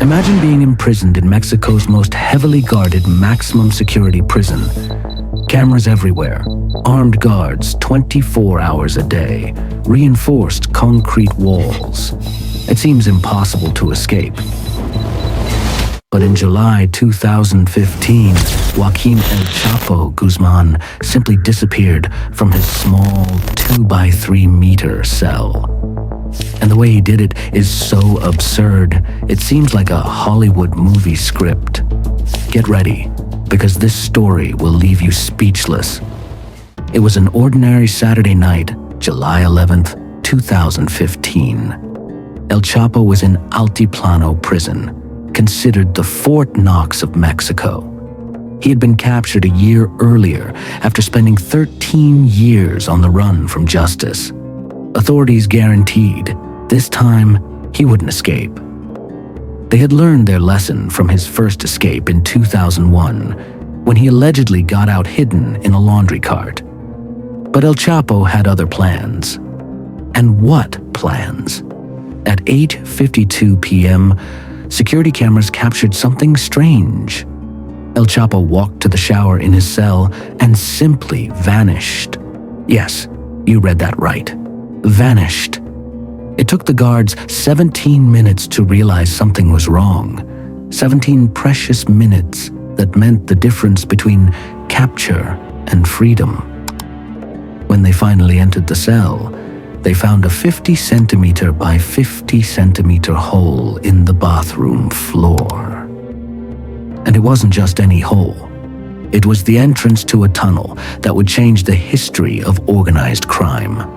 Imagine being imprisoned in Mexico's most heavily guarded maximum security prison. Cameras everywhere, armed guards 24 hours a day, reinforced concrete walls. It seems impossible to escape. But in July 2015, Joaquin El Chapo Guzmán simply disappeared from his small 2-by-3-meter cell. And the way he did it is so absurd, it seems like a Hollywood movie script. Get ready, because this story will leave you speechless. It was an ordinary Saturday night, July 11th, 2015. El Chapo was in Altiplano prison, considered the Fort Knox of Mexico. He had been captured a year earlier after spending 13 years on the run from justice. Authorities guaranteed this time he wouldn't escape. They had learned their lesson from his first escape in 2001, when he allegedly got out hidden in a laundry cart. But El Chapo had other plans. And what plans? At 8:52 p.m., security cameras captured something strange. El Chapo walked to the shower in his cell and simply vanished. Yes, you read that right. Vanished. It took the guards 17 minutes to realize something was wrong. 17 precious minutes that meant the difference between capture and freedom. When they finally entered the cell, they found a 50-centimeter by 50-centimeter hole in the bathroom floor. And it wasn't just any hole. It was the entrance to a tunnel that would change the history of organized crime.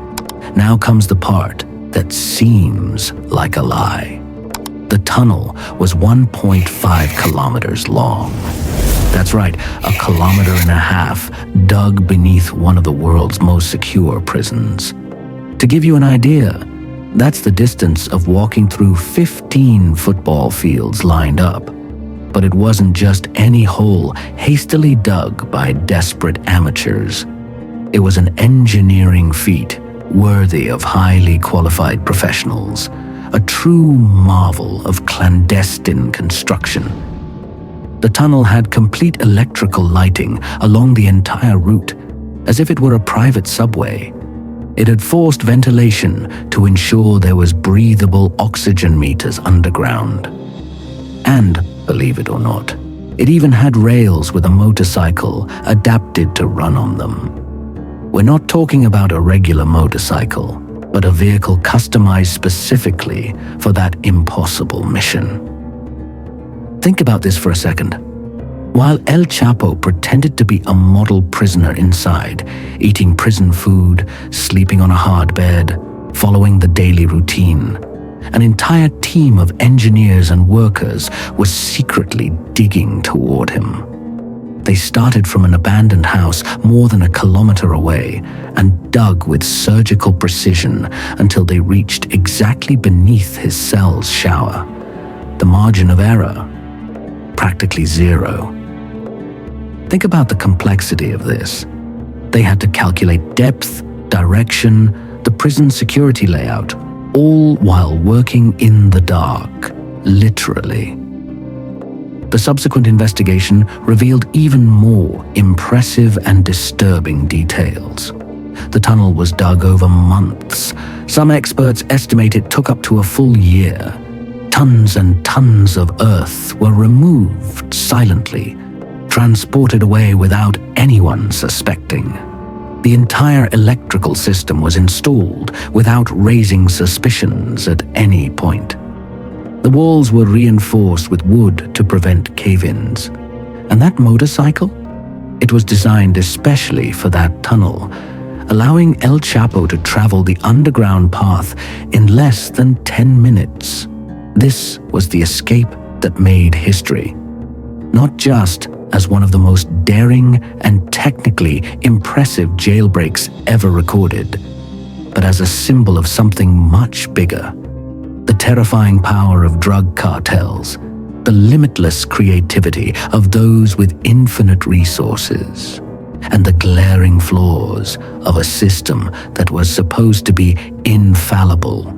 Now comes the part that seems like a lie. The tunnel was 1.5 kilometers long. That's right, 1.5 kilometers dug beneath one of the world's most secure prisons. To give you an idea, that's the distance of walking through 15 football fields lined up. But it wasn't just any hole hastily dug by desperate amateurs. It was an engineering feat worthy of highly qualified professionals, a true marvel of clandestine construction. The tunnel had complete electrical lighting along the entire route, as if it were a private subway. It had forced ventilation to ensure there was breathable oxygen meters underground. And, believe it or not, it even had rails with a motorcycle adapted to run on them. We're not talking about a regular motorcycle, but a vehicle customized specifically for that impossible mission. Think about this for a second. While El Chapo pretended to be a model prisoner inside, eating prison food, sleeping on a hard bed, following the daily routine, an entire team of engineers and workers was secretly digging toward him. They started from an abandoned house more than 1 kilometer away and dug with surgical precision until they reached exactly beneath his cell's shower. The margin of error, practically zero. Think about the complexity of this. They had to calculate depth, direction, the prison security layout, all while working in the dark, literally. The subsequent investigation revealed even more impressive and disturbing details. The tunnel was dug over months. Some experts estimate it took up to a full year. Tons and tons of earth were removed silently, transported away without anyone suspecting. The entire electrical system was installed without raising suspicions at any point. The walls were reinforced with wood to prevent cave-ins. And that motorcycle? It was designed especially for that tunnel, allowing El Chapo to travel the underground path in less than 10 minutes. This was the escape that made history. Not just as one of the most daring and technically impressive jailbreaks ever recorded, but as a symbol of something much bigger. The terrifying power of drug cartels, the limitless creativity of those with infinite resources, and the glaring flaws of a system that was supposed to be infallible,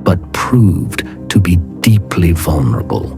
but proved to be deeply vulnerable.